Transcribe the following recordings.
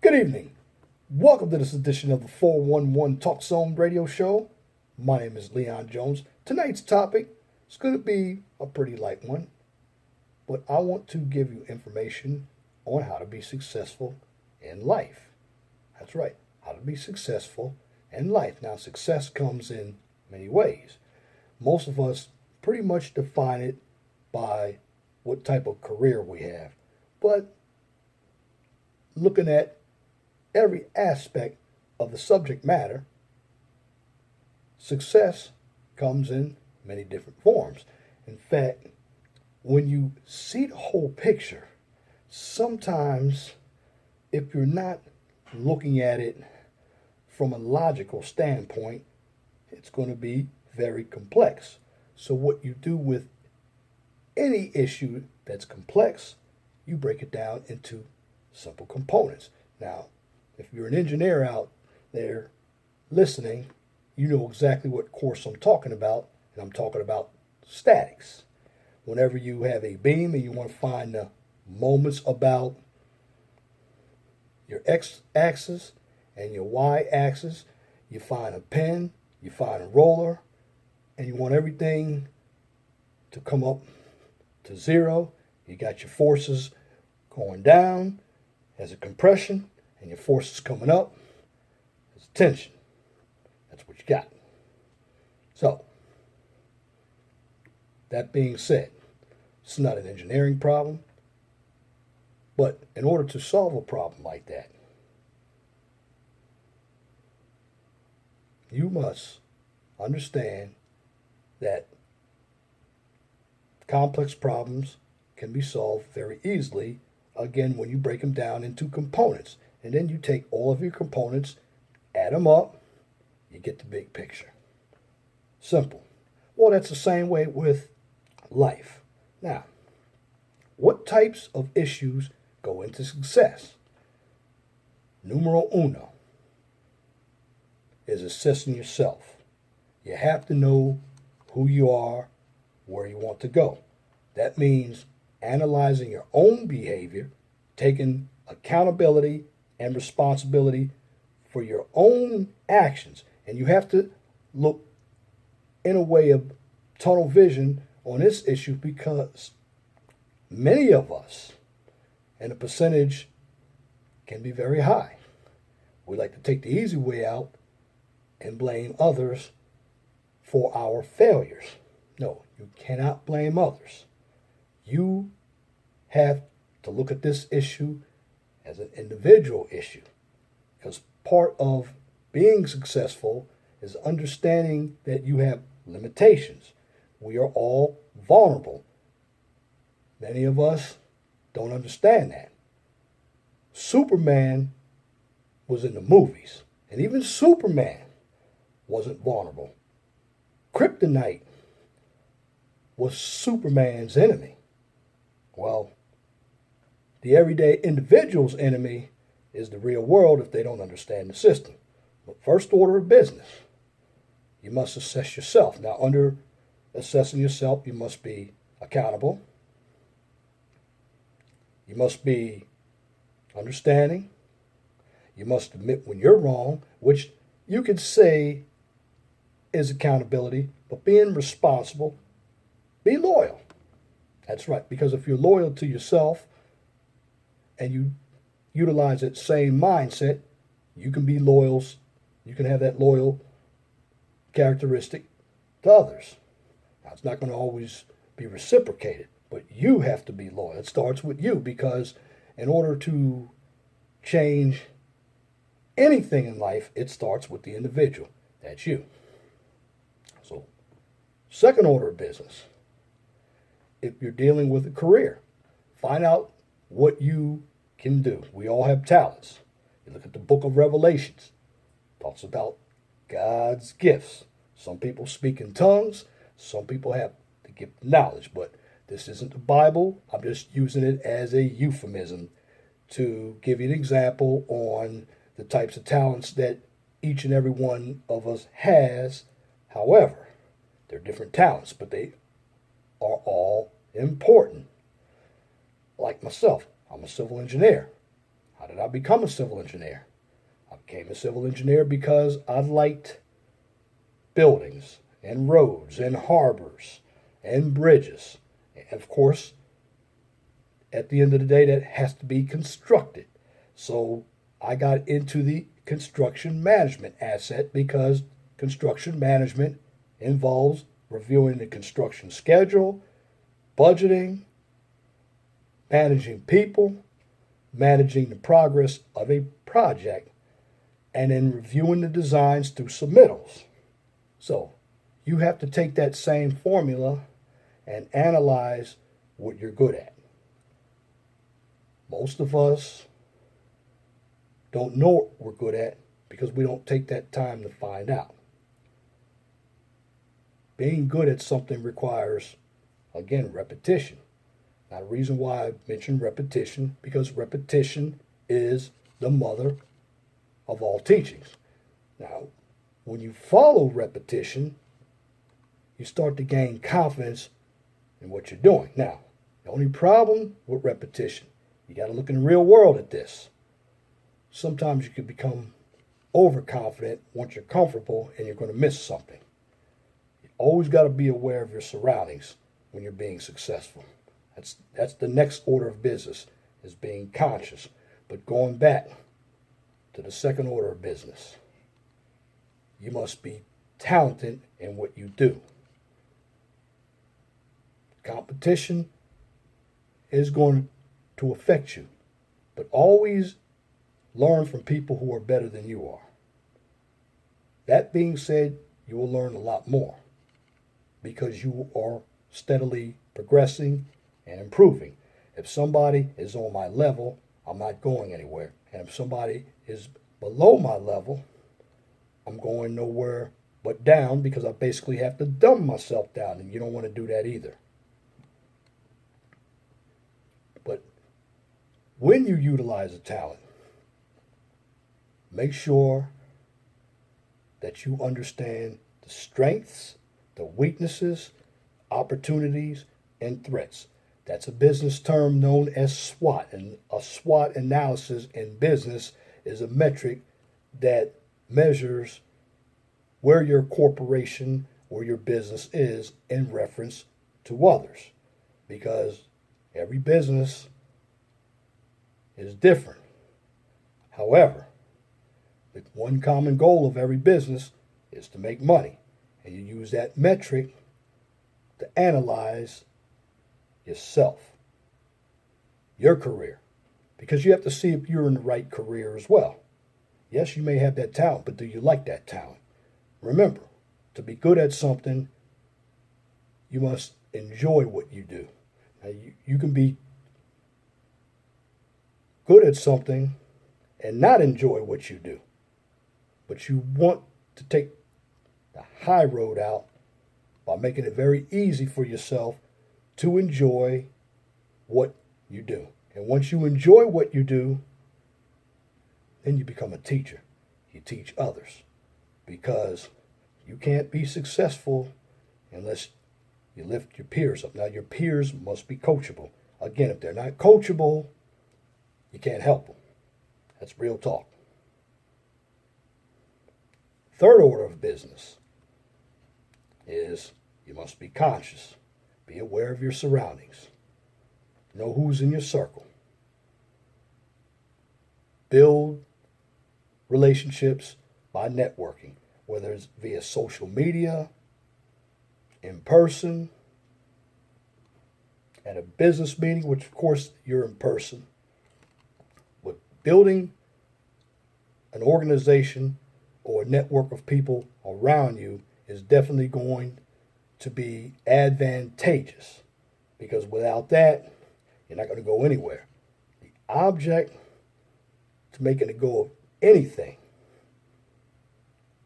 Good evening. Welcome to this edition of the 411 Talk Zone radio show. My name is Leon Jones. Tonight's topic is going to be a pretty light one, but I want to give you information on how to be successful in life. That's right, how to be successful in life. Now, success comes in many ways. Most of us pretty much define it by what type of career we have, but looking at every aspect of the subject matter, success comes in many different forms. In fact, when you see the whole picture, sometimes if you're not looking at it from a logical standpoint, it's going to be very complex. So what you do with any issue that's complex, you break it down into simple components. Now, if you're an engineer out there listening, you know exactly what course I'm talking about, and I'm talking about statics. Whenever you have a beam and you want to find the moments about your x-axis and your y-axis, you find a pen, you find a roller, and you want everything to come up to zero. You got your forces going down as a compression, and your forces coming up as a tension. That's what you got. So, that being said, it's not an engineering problem, but in order to solve a problem like that, you must understand that complex problems can be solved very easily, again, when you break them down into components. And then you take all of your components, add them up, you get the big picture. Simple. Well, that's the same way with life. Now, what types of issues go into success? Numero uno is assessing yourself. You have to know who you are, where you want to go. That means analyzing your own behavior, taking accountability and responsibility for your own actions. And you have to look in a way of tunnel vision on this issue because many of us, and the percentage can be very high, we like to take the easy way out and blame others for our failures. No, you cannot blame others. You have to look at this issue as an individual issue, because part of being successful is understanding that you have limitations. We are all vulnerable. Many of us don't understand that. Superman was in the movies, and even Superman wasn't vulnerable. Kryptonite was Superman's enemy. Well, the everyday individual's enemy is the real world if they don't understand the system. But first order of business, you must assess yourself. Now, under assessing yourself, you must be accountable. You must be understanding. You must admit when you're wrong, which you could say is accountability, but being responsible, be loyal. That's right, because if you're loyal to yourself and you utilize that same mindset, you can be loyal, you can have that loyal characteristic to others. Now, it's not going to always be reciprocated, but you have to be loyal. It starts with you, because in order to change anything in life, it starts with the individual. That's you. So, second order of business, if you're dealing with a career, find out what you can do. We all have talents. You look at the book of Revelations. It talks about God's gifts. Some people speak in tongues. Some people have the gift of knowledge. But this isn't the Bible. I'm just using it as a euphemism to give you an example on the types of talents that each and every one of us has. However, they're different talents, but they are all important. Like myself, I'm a civil engineer. How did I become a civil engineer? I became a civil engineer because I liked buildings and roads and harbors and bridges. And of course, at the end of the day, that has to be constructed. So I got into the construction management asset because construction management involves reviewing the construction schedule, budgeting, managing people, managing the progress of a project, and then reviewing the designs through submittals. So you have to take that same formula and analyze what you're good at. Most of us don't know what we're good at because we don't take that time to find out. Being good at something requires, again, repetition. Now, the reason why I mentioned repetition, because repetition is the mother of all teachings. Now, when you follow repetition, you start to gain confidence in what you're doing. Now, the only problem with repetition, you got to look in the real world at this. Sometimes you can become overconfident once you're comfortable and you're going to miss something. You always got to be aware of your surroundings when you're being successful. That's the next order of business, is being conscious. But going back to the second order of business, you must be talented in what you do. Competition is going to affect you, but always learn from people who are better than you are. That being said, you will learn a lot more because you are steadily progressing and improving. If somebody is on my level, I'm not going anywhere. And if somebody is below my level, I'm going nowhere but down, because I basically have to dumb myself down, and you don't want to do that either. But when you utilize a talent, make sure that you understand the strengths, the weaknesses, opportunities, and threats. That's a business term known as SWOT. And a SWOT analysis in business is a metric that measures where your corporation or your business is in reference to others. Because every business is different. However, the one common goal of every business is to make money. And you use that metric to analyze yourself, your career, because you have to see if you're in the right career as well. Yes, you may have that talent, but do you like that talent? Remember, to be good at something, you must enjoy what you do. Now, you can be good at something and not enjoy what you do, but you want to take the high road out by making it very easy for yourself to enjoy what you do. And once you enjoy what you do, then you become a teacher. You teach others, because you can't be successful unless you lift your peers up. Now, your peers must be coachable. Again, if they're not coachable, you can't help them. That's real talk. Third order of business is you must be conscious. Be aware of your surroundings. Know who's in your circle. Build relationships by networking, whether it's via social media, in person, at a business meeting, which of course you're in person. But building an organization or a network of people around you is definitely going to be advantageous, because without that, you're not going to go anywhere. The object to making it go of anything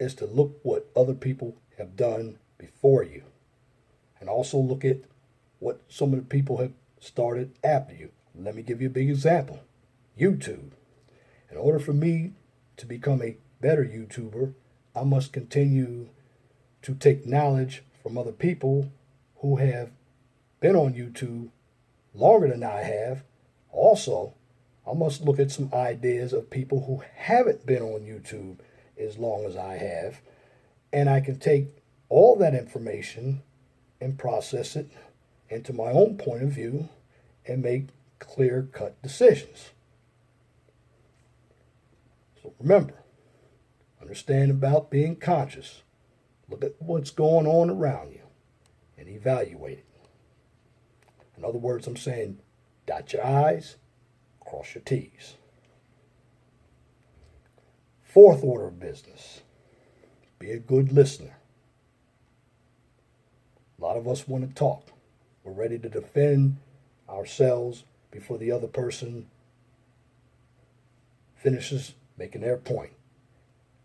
is to look what other people have done before you, and also look at what some of the people have started after you. Let me give you a big example. YouTube. In order for me to become a better YouTuber, I must continue to take knowledge from other people who have been on YouTube longer than I have. Also, I must look at some ideas of people who haven't been on YouTube as long as I have, and I can take all that information and process it into my own point of view and make clear-cut decisions. So remember, understand about being conscious. Look at what's going on around you and evaluate it. In other words, I'm saying dot your I's, cross your T's. Fourth order of business, be a good listener. A lot of us want to talk. We're ready to defend ourselves before the other person finishes making their point.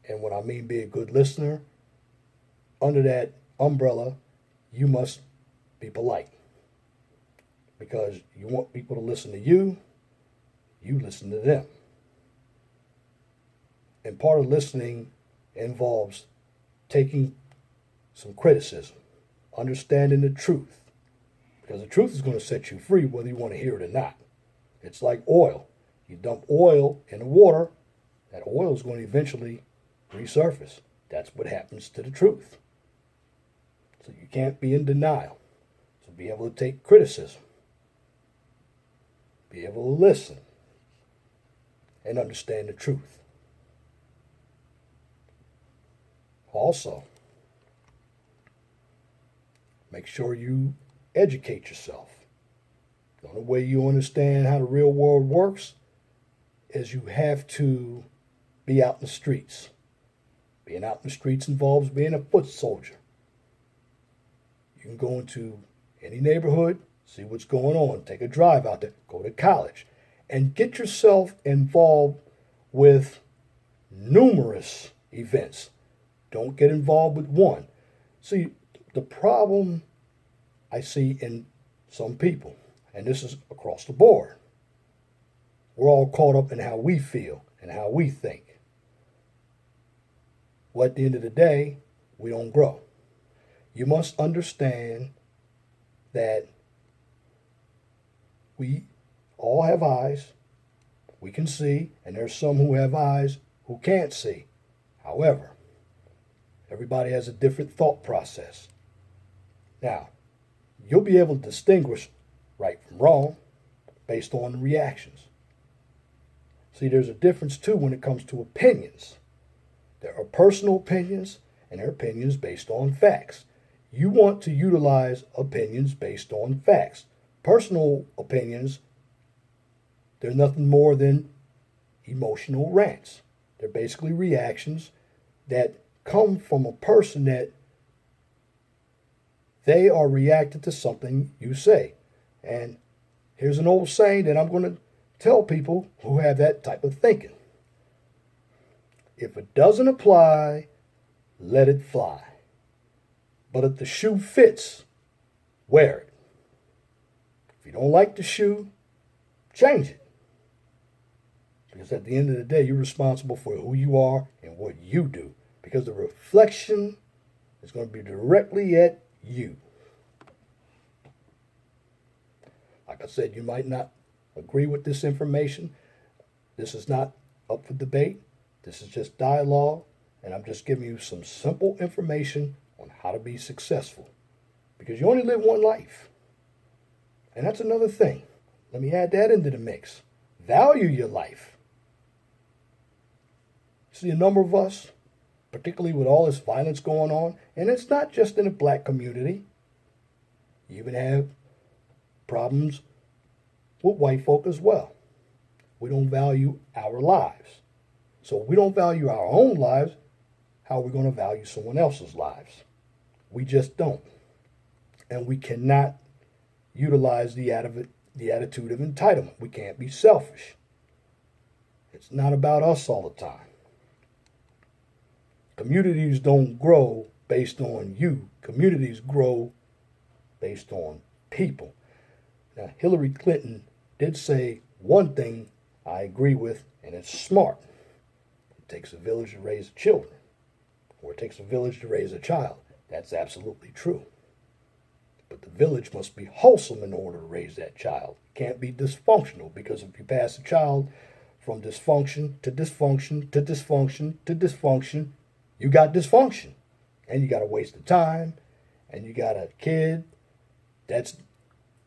And when I mean be a good listener, under that umbrella, you must be polite. Because you want people to listen to you, you listen to them. And part of listening involves taking some criticism, understanding the truth. Because the truth is going to set you free whether you want to hear it or not. It's like oil. You dump oil in the water, that oil is going to eventually resurface. That's what happens to the truth. So you can't be in denial. So be able to take criticism. Be able to listen and understand the truth. Also, make sure you educate yourself. The only way you understand how the real world works is you have to be out in the streets. Being out in the streets involves being a foot soldier. You can go into any neighborhood, see what's going on, take a drive out there, go to college, and get yourself involved with numerous events. Don't get involved with one. See, the problem I see in some people, and this is across the board, we're all caught up in how we feel and how we think. Well, at the end of the day, we don't grow. You must understand that we all have eyes, we can see, and there's some who have eyes who can't see. However, everybody has a different thought process. Now, you'll be able to distinguish right from wrong based on the reactions. See, there's a difference too when it comes to opinions. There are personal opinions and there are opinions based on facts. You want to utilize opinions based on facts. Personal opinions, they're nothing more than emotional rants. They're basically reactions that come from a person that they are reacting to something you say. And here's an old saying that I'm going to tell people who have that type of thinking. If it doesn't apply, let it fly. But if the shoe fits, wear it. If you don't like the shoe, change it. Because at the end of the day, you're responsible for who you are and what you do. Because the reflection is going to be directly at you. Like I said, you might not agree with this information. This is not up for debate. This is just dialogue. And I'm just giving you some simple information on how to be successful. Because you only live one life. And that's another thing. Let me add that into the mix. Value your life. See, a number of us, particularly with all this violence going on, and it's not just in the black community. You even have problems with white folk as well. We don't value our lives. So if we don't value our own lives, how are we going to value someone else's lives? We just don't. And we cannot utilize the attitude of entitlement. We can't be selfish. It's not about us all the time. Communities don't grow based on you. Communities grow based on people. Now, Hillary Clinton did say one thing I agree with, and it's smart. It takes a village to raise children, or it takes a village to raise a child. That's absolutely true. But the village must be wholesome in order to raise that child. It can't be dysfunctional, because if you pass a child from dysfunction to dysfunction to dysfunction to dysfunction, you got dysfunction. And you got a waste of time, and you got a kid that's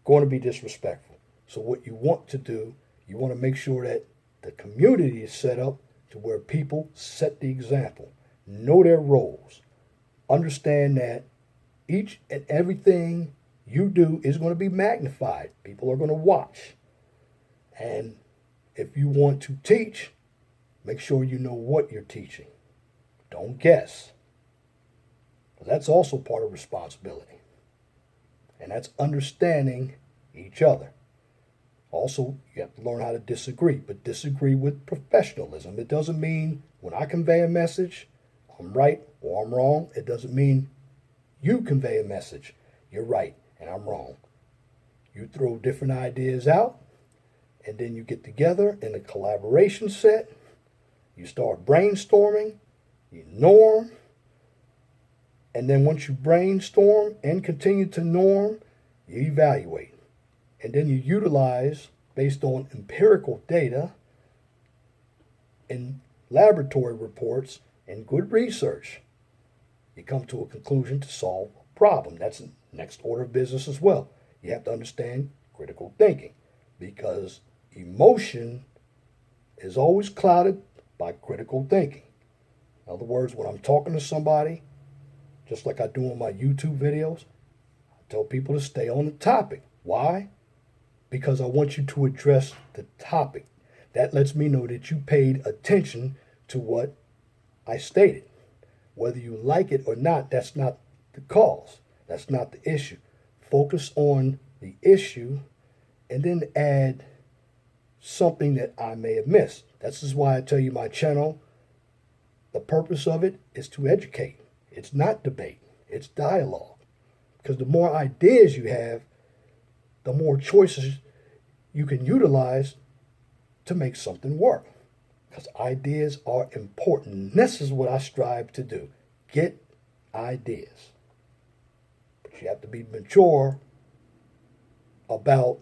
going to be disrespectful. So what you want to do, you want to make sure that the community is set up to where people set the example, know their roles, understand that each and everything you do is going to be magnified. People are going to watch. And if you want to teach, make sure you know what you're teaching. Don't guess. That's also part of responsibility. And that's understanding each other. Also, you have to learn how to disagree, but disagree with professionalism. It doesn't mean when I convey a message, I'm right or I'm wrong. It doesn't mean you convey a message, you're right and I'm wrong. You throw different ideas out, and then you get together in a collaboration set. You start brainstorming, you norm, and then once you brainstorm and continue to norm, you evaluate. And then you utilize, based on empirical data and laboratory reports and good research, you come to a conclusion to solve a problem. That's the next order of business as well. You have to understand critical thinking, because emotion is always clouded by critical thinking. In other words, when I'm talking to somebody, just like I do on my YouTube videos, I tell people to stay on the topic. Why? Because I want you to address the topic. That lets me know that you paid attention to what I stated. Whether you like it or not, that's not the cause. That's not the issue. Focus on the issue and then add something that I may have missed. This is why I tell you my channel, the purpose of it is to educate. It's not debate. It's dialogue. Because the more ideas you have, the more choices you can utilize to make something work. Because ideas are important. This is what I strive to do. Get ideas. But you have to be mature about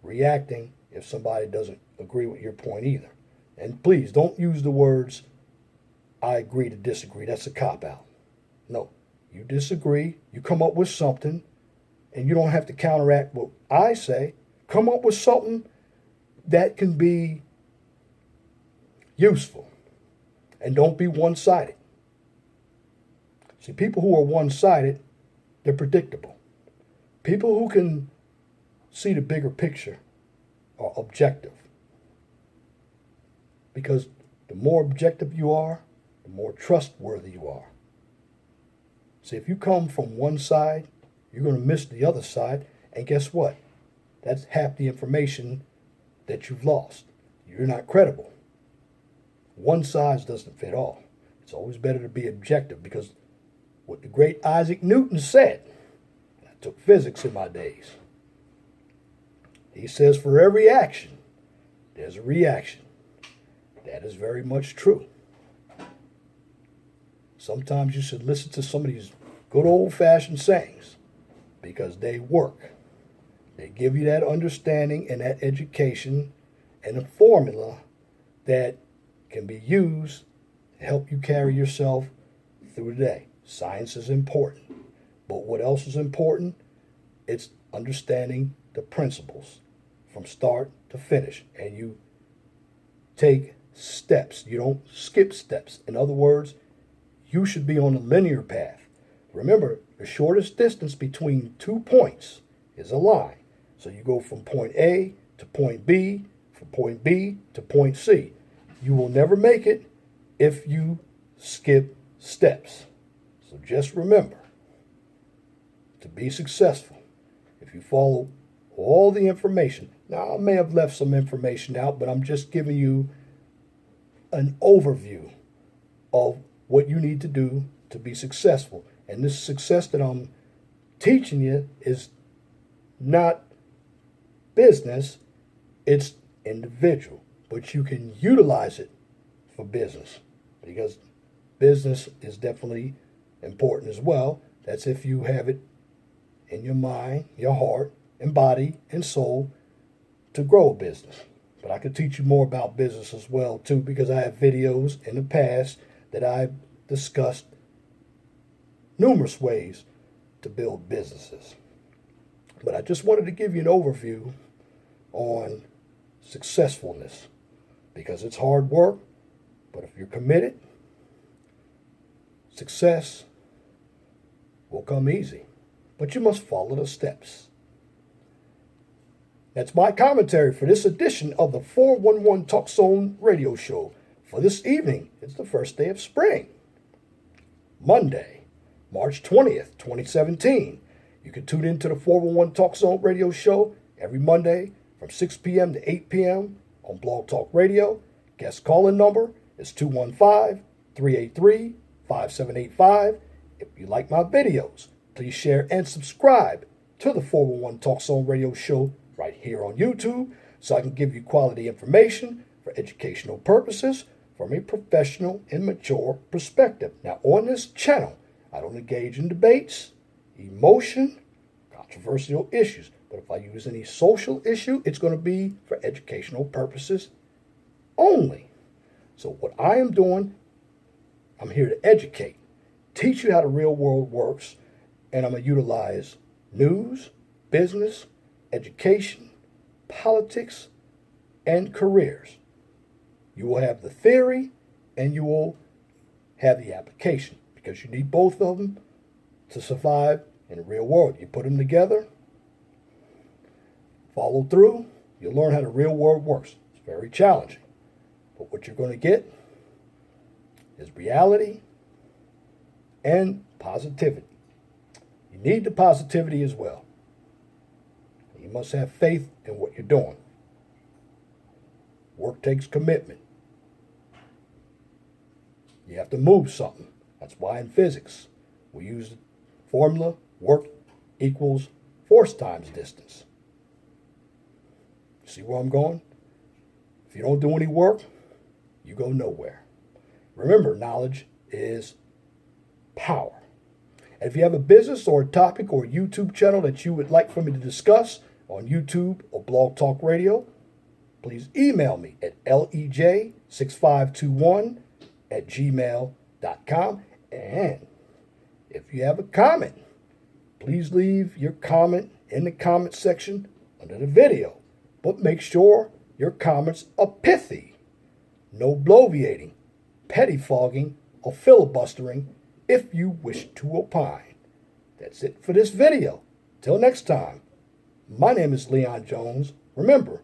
reacting if somebody doesn't agree with your point either. And please don't use the words, I agree to disagree. That's a cop-out. No, you disagree, you come up with something, and you don't have to counteract what I say. Come up with something that can be useful. And don't be one-sided. See, people who are one-sided, they're predictable. People who can see the bigger picture are objective. Because the more objective you are, the more trustworthy you are. See, if you come from one side, you're going to miss the other side. And guess what? That's half the information that you've lost. You're not credible. One size doesn't fit all. It's always better to be objective, because what the great Isaac Newton said, and I took physics in my days, he says for every action, there's a reaction. That is very much true. Sometimes you should listen to some of these good old-fashioned sayings, because they work. They give you that understanding and that education and a formula that can be used to help you carry yourself through the day. Science is important. But what else is important? It's understanding the principles from start to finish. And you take steps. You don't skip steps. In other words, you should be on a linear path. Remember, the shortest distance between 2 points is a line. So you go from point A to point B, from point B to point C. You will never make it if you skip steps. So just remember, to be successful, if you follow all the information. Now, I may have left some information out, but I'm just giving you an overview of what you need to do to be successful. And this success that I'm teaching you is not business, it's individual. But you can utilize it for business, because business is definitely important as well. That's if you have it in your mind, your heart, and body and soul to grow a business. But I could teach you more about business as well too, because I have videos in the past that I've discussed numerous ways to build businesses. But I just wanted to give you an overview on successfulness, because it's hard work, but if you're committed, success will come easy. But you must follow the steps. That's my commentary for this edition of the 411 Talk Zone radio show. For this evening, it's the first day of spring, Monday, March 20th, 2017. You can tune into the 411 Talk Zone radio show every Monday from 6 p.m. to 8 p.m. on Blog Talk Radio. Guest call-in number is 215-383-5785. If you like my videos, please share and subscribe to the 411 Talk Zone radio show right here on YouTube, so I can give you quality information for educational purposes from a professional and mature perspective. Now, on this channel, I don't engage in debates, emotion, controversial issues. But if I use any social issue, it's going to be for educational purposes only. So what I am doing, I'm here to educate, teach you how the real world works, and I'm going to utilize news, business, education, politics, and careers. You will have the theory and you will have the application, because you need both of them to survive in the real world. You put them together, follow through, you'll learn how the real world works. It's very challenging, but what you're going to get is reality and positivity. You need the positivity as well. You must have faith in what you're doing. Work takes commitment. You have to move something. That's why in physics we use the formula work equals force times distance. See where I'm going? If you don't do any work, you go nowhere. Remember, knowledge is power. And if you have a business or a topic or a YouTube channel that you would like for me to discuss on YouTube or Blog Talk Radio, please email me at lej6521@gmail.com. And if you have a comment, please leave your comment in the comment section under the video. But make sure your comments are pithy. No bloviating, pettifogging, or filibustering if you wish to opine. That's it for this video. Till next time. My name is Leon Jones. Remember,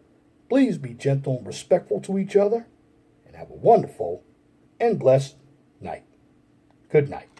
please be gentle and respectful to each other, and have a wonderful and blessed night. Good night.